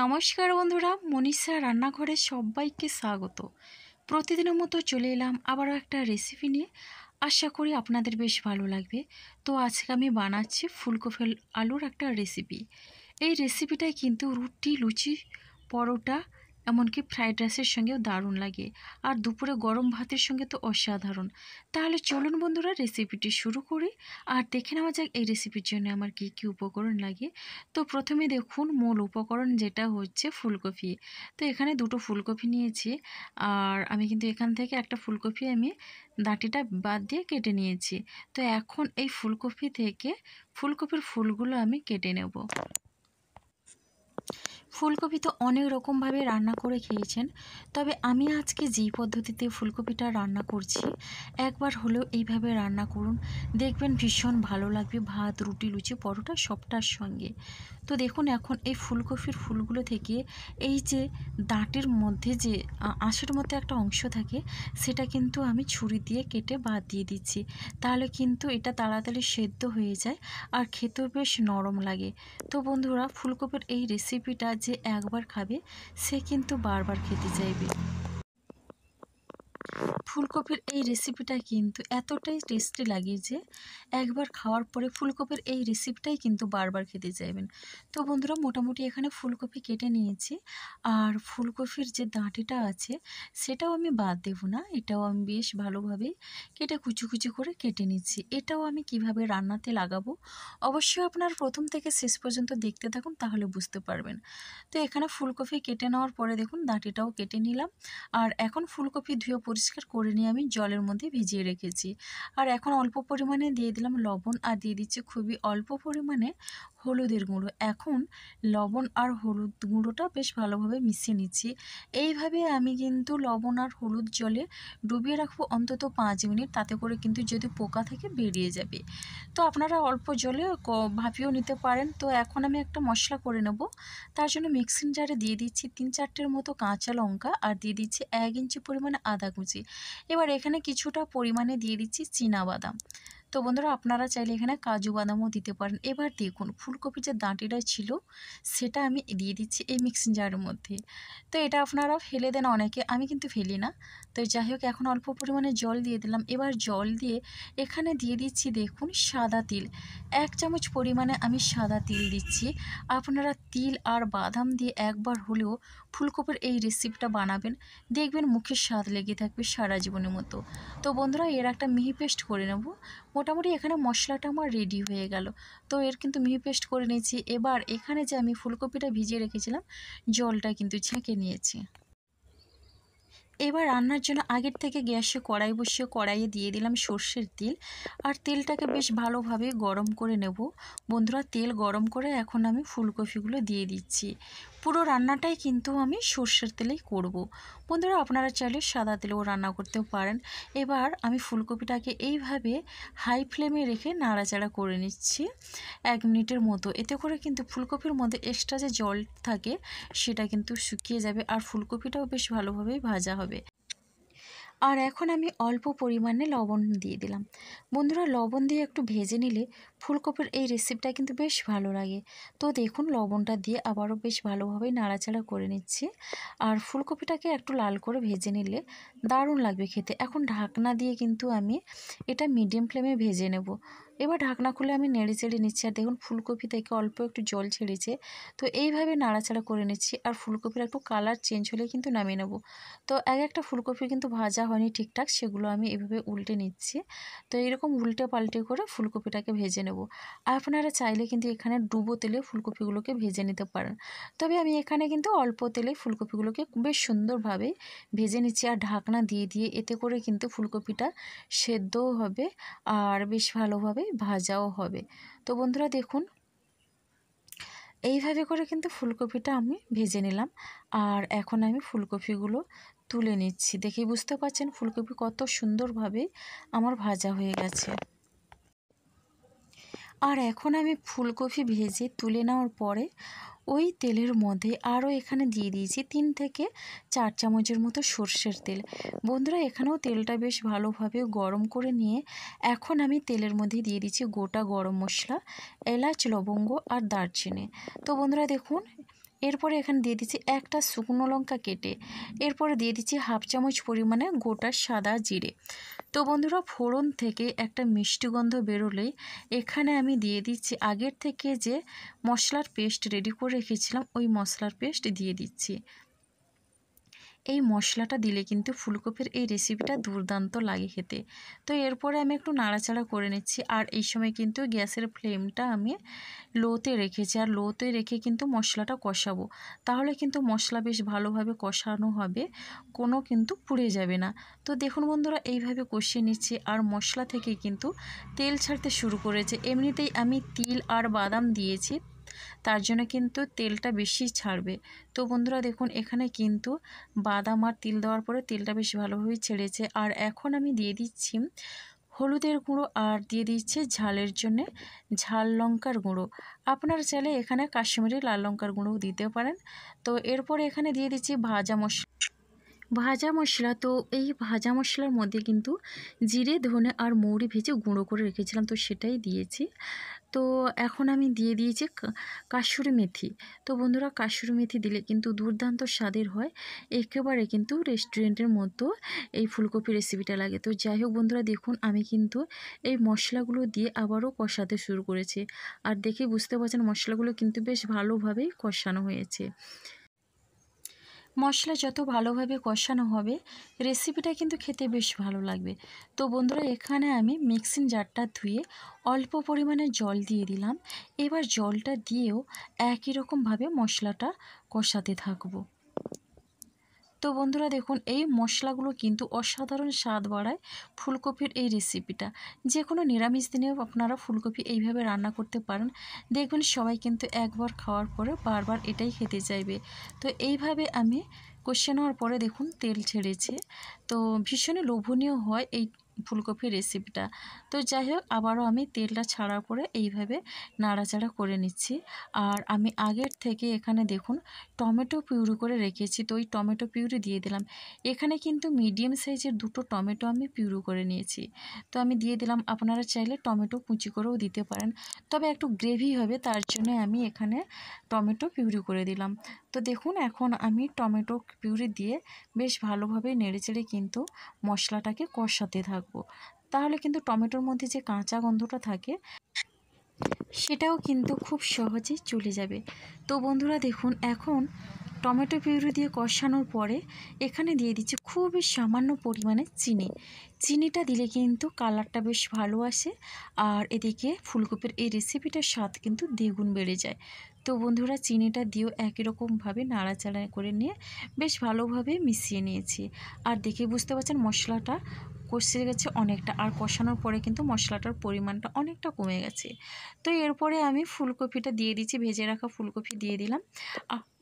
নমস্কার বন্ধুরা, মনীষা রান্নাঘরে সবাইকে স্বাগত। প্রতিদিনের মতো চলে এলাম আবারও একটা রেসিপি নিয়ে। আশা করি আপনাদের বেশ ভালো লাগবে। তো আজকে আমি বানাচ্ছি ফুলকপি আলুর একটা রেসিপি। এই রেসিপিটাই কিন্তু রুটি, লুচি, পরোটা, এমনকি ফ্রাইড রাইসের সঙ্গেও দারুণ লাগে। আর দুপুরে গরম ভাতের সঙ্গে তো অসাধারণ। তাহলে চলুন বন্ধুরা রেসিপিটি শুরু করি আর দেখে নেওয়া যাক এই রেসিপির জন্য আমার কী কী উপকরণ লাগে। তো প্রথমে দেখুন মূল উপকরণ যেটা হচ্ছে ফুলকপি। তো এখানে দুটো ফুলকপি নিয়েছি, আর আমি কিন্তু এখান থেকে একটা ফুলকপি আমি ডাঁটিটা বাদ দিয়ে কেটে নিয়েছি। তো এখন এই ফুলকপি থেকে ফুলকপির ফুলগুলো আমি কেটে নেব। ফুলকপি তো অনেক রকমভাবে রান্না করে খেয়েছেন, তবে আমি আজকে যেই পদ্ধতিতে ফুলকপিটা রান্না করছি একবার হলেও এইভাবে রান্না করুন, দেখবেন ভীষণ ভালো লাগবে ভাত, রুটি, লুচি, পরোটা সবটার সঙ্গে। তো দেখুন এখন এই ফুলকপির ফুলগুলো থেকে এই যে ডাঁটির মধ্যে যে আঁশের মতো একটা অংশ থাকে সেটা কিন্তু আমি ছুরি দিয়ে কেটে বাদ দিয়ে দিচ্ছি। তাহলে কিন্তু এটা তাড়াতাড়ি সেদ্ধ হয়ে যায় আর খেতেও বেশ নরম লাগে। তো বন্ধুরা, ফুলকপির এই রেসিপিটা যে একবার খাবে সে কিন্তু বারবার খেতে চাইবে। ফুলকপির এই রেসিপিটা কিন্তু এতটাই টেস্টি লাগে যে একবার খাওয়ার পরে ফুলকপির এই রেসিপিটাই কিন্তু বারবার খেতে চাইবেন। তো বন্ধুরা, মোটামুটি এখানে ফুলকপি কেটে নিয়েছি, আর ফুলকপির যে ডাঁটিটা আছে সেটাও আমি বাদ দেব না, এটাও আমি বেশ ভালোভাবে কেটে কুচি কুচি করে কেটে নিচ্ছি। এটাও আমি কিভাবে রান্নাতে লাগাবো অবশ্যই আপনার প্রথম থেকে শেষ পর্যন্ত দেখতে থাকুন, তাহলে বুঝতে পারবেন। তো এখানে ফুলকপি কেটে নেওয়ার পরে দেখুন ডাঁটিটাও কেটে নিলাম, আর এখন ফুলকপি ধুয়ে পরিষ্কার করে নিয়ে আমি জলের মধ্যে ভিজিয়ে রেখেছি। আর এখন অল্প পরিমাণে দিয়ে দিলাম লবণ, আর দিয়ে দিচ্ছি খুবই অল্প পরিমাণে হলুদের গুঁড়ো। এখন লবণ আর হলুদ গুঁড়োটা বেশ ভালোভাবে মিশিয়ে নিচ্ছি। এইভাবে আমি কিন্তু লবণ আর হলুদ জলে ডুবিয়ে রাখবো অন্তত 5 মিনিট, তাতে করে কিন্তু যদি পোকা থাকে বেরিয়ে যাবে। তো আপনারা অল্প জলে ভাপিয়েও নিতে পারেন। তো এখন আমি একটা মশলা করে নেব। তার জন্য মিক্সিং জারে দিয়ে দিচ্ছি 3-4টের মতো কাঁচা লঙ্কা, আর দিয়ে দিচ্ছি 1 ইঞ্চি পরিমাণে আদা কুচি। এবার এখানে কিছুটা পরিমাণে দিয়ে দিচ্ছি চীনাবাদাম। তো বন্ধুরা, আপনারা চাইলে এখানে কাজু বাদামও দিতে পারেন। এবার দেখুন ফুলকপির যে ডাঁটিটা ছিল সেটা আমি দিয়ে দিচ্ছি এই মিক্সিং জারের মধ্যে। তো এটা আপনারা ফেলে দেন অনেকে, আমি কিন্তু ফেলি না। তো যাই হোক, এখন অল্প পরিমাণে জল দিয়ে দিলাম। এবার জল দিয়ে এখানে দিয়ে দিচ্ছি দেখুন সাদা তিল। 1 চামচ পরিমাণে আমি সাদা তিল দিচ্ছি। আপনারা তিল আর বাদাম দিয়ে একবার হলেও ফুলকপির এই রেসিপিটা বানাবেন, দেখবেন মুখের স্বাদ লেগে থাকবে সারা জীবনের মতো। তো বন্ধুরা, এর একটা মিহি পেস্ট করে নেব। মোটামুটি এখানে মশলাটা আমার রেডি হয়ে গেল। তো এর কিন্তু মিহি পেস্ট করে নিয়েছি। এবার এখানে যে আমি ফুলকপিটা ভিজিয়ে রেখেছিলাম জলটা কিন্তু ছেঁকে নিয়েছি। এবার রান্নার জন্য আগের থেকে গ্যাসে কড়াই বসিয়ে কড়াইয়ে দিয়ে দিলাম সর্ষের তেল, আর তেলটাকে বেশ ভালোভাবে গরম করে নেব। বন্ধুরা, তেল গরম করে এখন আমি ফুলকপিগুলো দিয়ে দিচ্ছি। পুরো রান্নাটাই কিন্তু আমি সর্ষের তেলেই করব। বন্ধুরা, আপনারা চাইলে সাদা তেলেও রান্না করতেও পারেন। এবার আমি ফুলকপিটাকে এইভাবে হাই ফ্লেমে রেখে নাড়াচাড়া করে নিচ্ছি 1 মিনিটের মতো। এতে করে কিন্তু ফুলকপির মধ্যে এক্সট্রা যে জল থাকে সেটা কিন্তু শুকিয়ে যাবে, আর ফুলকপিটাও বেশ ভালোভাবেই ভাজা হবে। আর এখন আমি অল্প পরিমাণে লবণ দিয়ে দিলাম। বন্ধুরা, লবণ দিয়ে একটু ভেজে নিলে ফুলকপির এই রেসিপিটা কিন্তু বেশ ভালো লাগে। তো দেখুন লবণটা দিয়ে আবারও বেশ ভালোভাবে নাড়াচাড়া করে নিচ্ছি। আর ফুলকপিটাকে একটু লাল করে ভেজে নিলে দারুণ লাগবে খেতে। এখন ঢাকনা দিয়ে কিন্তু আমি এটা মিডিয়াম ফ্লেমে ভেজে নেব। এবার ঢাকনা খুলে আমি নেড়ে চেড়ে নিচ্ছি, আর দেখুন ফুলকপি থেকে অল্প একটু জল ছেড়েছে। তো এইভাবে নাড়াচাড়া করে নিচ্ছি, আর ফুলকপির একটু কালার চেঞ্জ হলে কিন্তু নামিয়ে নেব। তো একটা ফুলকপি কিন্তু ভাজা হয়নি ঠিকঠাক, সেগুলো আমি এভাবে উল্টে নিচ্ছি। তো এইরকম উল্টে পাল্টে করে ফুলকপিটাকে ভেজে নেব। আপনারা চাইলে কিন্তু এখানে ডুবো তেলে ফুলকপিগুলোকে ভেজে নিতে পারেন, তবে আমি এখানে কিন্তু অল্প তেলে ফুলকপিগুলোকে বেশ সুন্দরভাবে ভেজে নিচ্ছি, আর ঢাকনা দিয়ে দিয়ে। এতে করে কিন্তু ফুলকপিটা সেদ্ধও হবে আর বেশ ভালোভাবে ভাজাও হবে। তো বন্ধুরা দেখুন, এইভাবে করে কিন্তু ফুলকপিটা আমি ভেজে নিলাম, আর এখন আমি ফুলকপিগুলো তুলে নিচ্ছি। দেখেই বুঝতে পারছেন ফুলকপি কত সুন্দরভাবে আমার ভাজা হয়ে গেছে। আর এখন আমি ফুলকপি ভেজে তুলে নেওয়ার পরে ওই তেলের মধ্যে আরও এখানে দিয়ে দিয়েছি 3 থেকে 4 চামচের মতো সর্ষের তেল। বন্ধুরা, এখানেও তেলটা বেশ ভালোভাবে গরম করে নিয়ে এখন আমি তেলের মধ্যে দিয়ে দিচ্ছি গোটা গরম মশলা, এলাচ, লবঙ্গ আর দারচিনি। তো বন্ধুরা দেখুন, এরপরে এখানে দিয়ে দিচ্ছি একটা শুকনো লঙ্কা কেটে, এরপরে দিয়ে দিচ্ছি হাফ চামচ পরিমাণে গোটা সাদা জিরে। তো বন্ধুরা ফোড়ন থেকে একটা মিষ্টি গন্ধ বেরোলেই এখানে আমি দিয়ে দিচ্ছি আগের থেকে যে মশলার পেস্ট রেডি করে রেখেছিলাম, ওই মশলার পেস্ট দিয়ে দিচ্ছি। এই মশলাটা দিলে কিন্তু ফুলকপির এই রেসিপিটা দুর্দান্ত লাগে খেতে। তো এরপরে আমি একটু নাড়াচাড়া করে নিচ্ছি, আর এই সময় কিন্তু গ্যাসের ফ্লেমটা আমি লোতে রেখেছি, আর লোতে রেখে কিন্তু মশলাটা কষাবো, তাহলে কিন্তু মশলা বেশ ভালোভাবে কষানো হবে, কোনো কিন্তু পুড়ে যাবে না। তো দেখুন বন্ধুরা এইভাবে কষিয়ে নিচ্ছি, আর মশলা থেকে কিন্তু তেল ছাড়তে শুরু করেছে। এমনিতেই আমি তিল আর বাদাম দিয়েছি, তার জন্য কিন্তু তেলটা বেশি ছাড়বে। তো বন্ধুরা দেখুন এখানে কিন্তু বাদাম আর তিল দেওয়ার পরে তেলটা বেশ ভালোভাবে ছেড়েছে। আর এখন আমি দিয়ে দিচ্ছি হলুদের গুঁড়ো, আর দিয়ে দিচ্ছে ঝালের জন্য ঝাল লঙ্কার গুঁড়ো। আপনারা চাইলে এখানে কাশ্মীরি লাল লঙ্কার গুঁড়োও দিতে পারেন। তো এরপরে এখানে দিয়ে দিচ্ছি ভাজা মশলা। তো এই ভাজা মশলার মধ্যে কিন্তু জিরে ধনে আর মৌরি ভেজে গুঁড়ো করে রেখেছিলাম, তো সেটাই দিয়েছি। তো এখন আমি দিয়ে দিয়েছি কাসুরি মেথি। তো বন্ধুরা কাসুরি মেথি দিলে কিন্তু দুর্দান্ত স্বাদের হয়, একেবারে কিন্তু রেস্টুরেন্টের মতো এই ফুলকপি রেসিপিটা লাগে। তো যাই হোক বন্ধুরা দেখুন আমি কিন্তু এই মশলাগুলো দিয়ে আবারও কষাতে শুরু করেছি, আর দেখে বুঝতে পারছেন মশলাগুলো কিন্তু বেশ ভালোভাবেই কষানো হয়েছে। মশলা যত ভালোভাবে কষানো হবে রেসিপিটা কিন্তু খেতে বেশ ভালো লাগবে। তো বন্ধুরা এখানে আমি মিক্সিং জারটা ধুয়ে অল্প পরিমাণে জল দিয়ে দিলাম। এবার জলটা দিয়েও একই রকমভাবে মশলাটা কষাতে থাকবো। তো বন্ধুরা দেখুন এই মশলাগুলো কিন্তু অসাধারণ স্বাদ বাড়ায় ফুলকপির এই রেসিপিটা। যে কোনো নিরামিষ দিনেও আপনারা ফুলকপি এইভাবে রান্না করতে পারেন, দেখবেন সবাই কিন্তু একবার খাওয়ার পরে বারবার এটাই খেতে চাইবে। তো এইভাবে আমি কষিয়ে নেওয়ার পরে দেখুন তেল ছেড়েছে, তো ভীষণই লোভনীয় হয় এই ফুলকপির রেসিপিটা। তো যাই হোক আবারও আমি তেলটা ছাড়ার পরে এইভাবে নাড়াচাড়া করে নিচ্ছি। আর আমি আগের থেকে এখানে দেখুন টমেটো পিউরি করে রেখেছি, তো ওই টমেটো পিউরি দিয়ে দিলাম। এখানে কিন্তু মিডিয়াম সাইজের দুটো টমেটো আমি পিউরি করে নিয়েছি, তো আমি দিয়ে দিলাম। আপনারা চাইলে টমেটো কুচি করেও দিতে পারেন, তবে একটু গ্রেভি হবে তার জন্য আমি এখানে টমেটো পিউরি করে দিলাম। তো দেখুন এখন আমি টমেটো পিউরি দিয়ে বেশ ভালোভাবে নেড়েচেড়ে কিন্তু মশলাটাকে কষাতে থাকবো, তাহলে কিন্তু টমেটোর মধ্যে যে কাঁচা গন্ধটা থাকে সেটাও কিন্তু খুব সহজেই চলে যাবে। তো বন্ধুরা দেখুন এখন টমেটো পিউরি দিয়ে কষানোর পরে এখানে দিয়ে দিচ্ছি খুবই সামান্য পরিমাণে চিনি। চিনিটা দিলে কিন্তু কালারটা বেশ ভালো আসে, আর এদিকে ফুলকপির এই রেসিপিটার স্বাদ কিন্তু দ্বিগুণ বেড়ে যায়। তো বন্ধুরা চিনিটা দিয়েও একই রকমভাবে নাড়াচাড়া করে নিয়ে বেশ ভালোভাবে মিশিয়ে নিয়েছি। আর দেখে বুঝতে পারছেন মশলাটা কষে গেছে অনেকটা, আর কষানোর পরে কিন্তু মশলাটার পরিমাণটা অনেকটা কমে গেছে। তো এরপরে আমি ফুলকপিটা দিয়ে দিচ্ছি, ভেজে রাখা ফুলকপি দিয়ে দিলাম।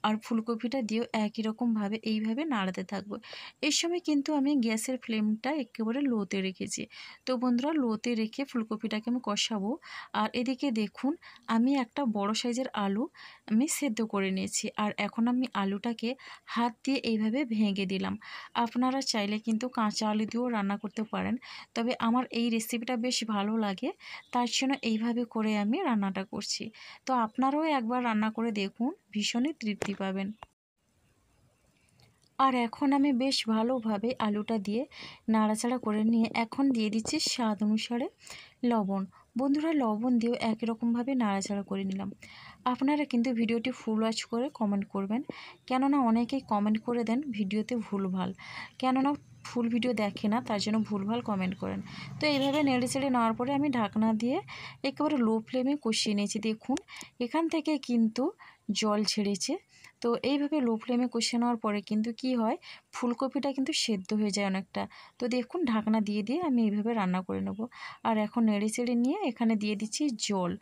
আর ফুলকপিটা দিয়েও একই রকমভাবে এইভাবে নাড়াতে থাকবো। এই সময় কিন্তু আমি গ্যাসের ফ্লেমটা একেবারে লোতে রেখেছি। তো বন্ধুরা লোতে রেখে ফুলকপিটাকে আমি কষাবো। আর এদিকে দেখুন আমি একটা বড় সাইজের আলু আমি সেদ্ধ করে নিয়েছি, আর এখন আমি আলুটাকে হাত দিয়ে এইভাবে ভেঙে দিলাম। আপনারা চাইলে কিন্তু কাঁচা আলু দিয়েও রান্না করতে পারেন, তবে আমার এই রেসিপিটা বেশ ভালো লাগে, তার জন্য এইভাবে করে আমি রান্নাটা করছি। তো আপনারাও একবার রান্না করে দেখুন, ভীষণই তৃপ্তি পাবেন। আর এখন আমি বেশ ভালোভাবে আলুটা দিয়ে নাড়াচাড়া করে নিয়ে এখন দিয়ে দিচ্ছি স্বাদ অনুসারে লবণ। বন্ধুরা লবণ দিয়েও একই রকমভাবে নাড়াচাড়া করে নিলাম। আপনারা কিন্তু ভিডিওটি ফুল ওয়াচ করে কমেন্ট করবেন, কেননা অনেকেই কমেন্ট করে দেন ভিডিওতে ভুলভাল, কেননা ফুল ভিডিও দেখে না, তার জন্য ভুলভাল কমেন্ট করেন। তো এইভাবে নেড়ে চেড়ে নেওয়ার পরে আমি ঢাকনা দিয়ে একেবারে লো ফ্লেমে কষিয়ে নিয়েছি। দেখুন এখান থেকে কিন্তু জল ছেড়েছে। তো এইভাবে লো ফ্লেমে কষিয়ে নেওয়ার পরে কিন্তু কি হয় ফুলকপিটা কিন্তু সেদ্ধ হয়ে যায় অনেকটা। তো দেখুন ঢাকনা দিয়ে দিয়ে আমি এইভাবে রান্না করে নেব। আর এখন নেড়ে চেড়ে নিয়ে এখানে দিয়ে দিচ্ছি জল।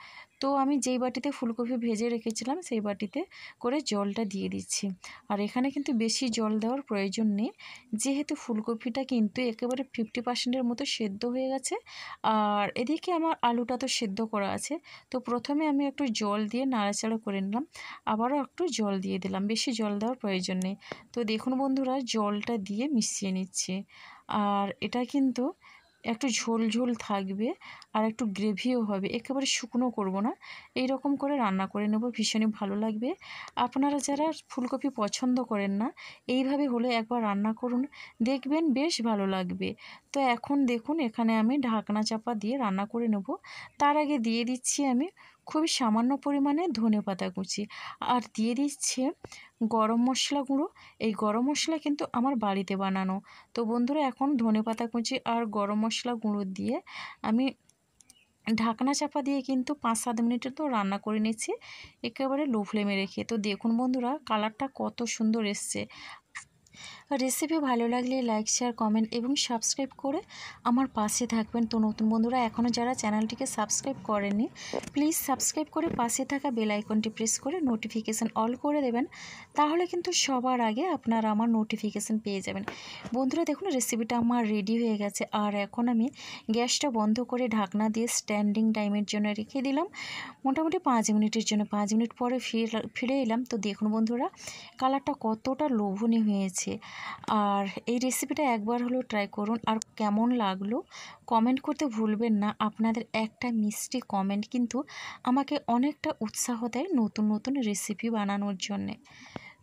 তো আমি যেই বাটিতে ফুলকপি ভেজে রেখেছিলাম সেই বাটিতে করে জলটা দিয়ে দিচ্ছি। আর এখানে কিন্তু বেশি জল দেওয়ার প্রয়োজন নেই, যেহেতু ফুলকপিটা কিন্তু একেবারে 50%-এর মতো সেদ্ধ হয়ে গেছে। আর এদিকে আমার আলুটা তো সেদ্ধ করা আছে। তো প্রথমে আমি একটু জল দিয়ে নাড়াচাড়া করে নিলাম, আবারও একটু জল দিয়ে দিলাম, বেশি জল দেওয়ার প্রয়োজন নেই। তো দেখুন বন্ধুরা জলটা দিয়ে মিশিয়ে নিচ্ছি। আর এটা কিন্তু একটু ঝোল ঝোল থাকবে আর একটু গ্রেভিও হবে, একেবারে শুকনো করব না, এই রকম করে রান্না করে নেব, ভীষণই ভালো লাগবে। আপনারা যারা ফুলকপি পছন্দ করেন না, এইভাবে হলে একবার রান্না করুন, দেখবেন বেশ ভালো লাগবে। তো এখন দেখুন এখানে আমি ঢাকনা চাপা দিয়ে রান্না করে নেব। তার আগে দিয়ে দিচ্ছি আমি খুবই সামান্য পরিমাণে ধনেপাতা কুচি, আর দিয়ে দিচ্ছে গরম মশলা গুঁড়ো। এই গরম মশলা কিন্তু আমার বাড়িতে বানানো। তো বন্ধুরা এখন ধনেপাতা কুচি আর গরম মশলা গুঁড়ো দিয়ে আমি ঢাকনা চাপা দিয়ে কিন্তু 5-7 মিনিটের তো রান্না করে নিচ্ছি, একেবারে লো ফ্লেমে রেখে। তো দেখুন বন্ধুরা কালারটা কত সুন্দর এসছে। রেসিপি ভালো লাগলে লাইক, শেয়ার, কমেন্ট এবং সাবস্ক্রাইব করে আমার পাশে থাকবেন। তো নতুন বন্ধুরা এখনও যারা চ্যানেলটিকে সাবস্ক্রাইব করেননি, প্লিজ সাবস্ক্রাইব করে পাশে থাকা বেল আইকনটি প্রেস করে নোটিফিকেশান অল করে দেবেন, তাহলে কিন্তু সবার আগে আপনারা আমার নোটিফিকেশান পেয়ে যাবেন। বন্ধুরা দেখুন রেসিপিটা আমার রেডি হয়ে গেছে, আর এখন আমি গ্যাসটা বন্ধ করে ঢাকনা দিয়ে স্ট্যান্ডিং টাইমের জন্য রেখে দিলাম মোটামুটি 5 মিনিটের জন্য। 5 মিনিট পরে ফিরে এলাম। তো দেখুন বন্ধুরা কালারটা কতটা লোভনীয় হয়েছে। আর এই রেসিপিটা একবার হলেও ট্রাই করুন, আর কেমন লাগলো কমেন্ট করতে ভুলবেন না। আপনাদের একটা মিষ্টি কমেন্ট কিন্তু আমাকে অনেকটা উৎসাহ দেয় নতুন নতুন রেসিপি বানানোর জন্যে।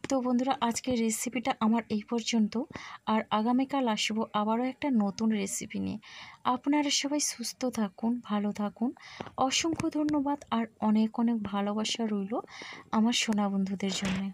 তো বন্ধুরা আজকের রেসিপিটা আমার এই পর্যন্ত, আর আগামীকাল আসবো আবারও একটা নতুন রেসিপি নিয়ে। আপনারা সবাই সুস্থ থাকুন, ভালো থাকুন। অসংখ্য ধন্যবাদ, আর অনেক অনেক ভালোবাসা রইল আমার সোনা বন্ধুদের জন্যে।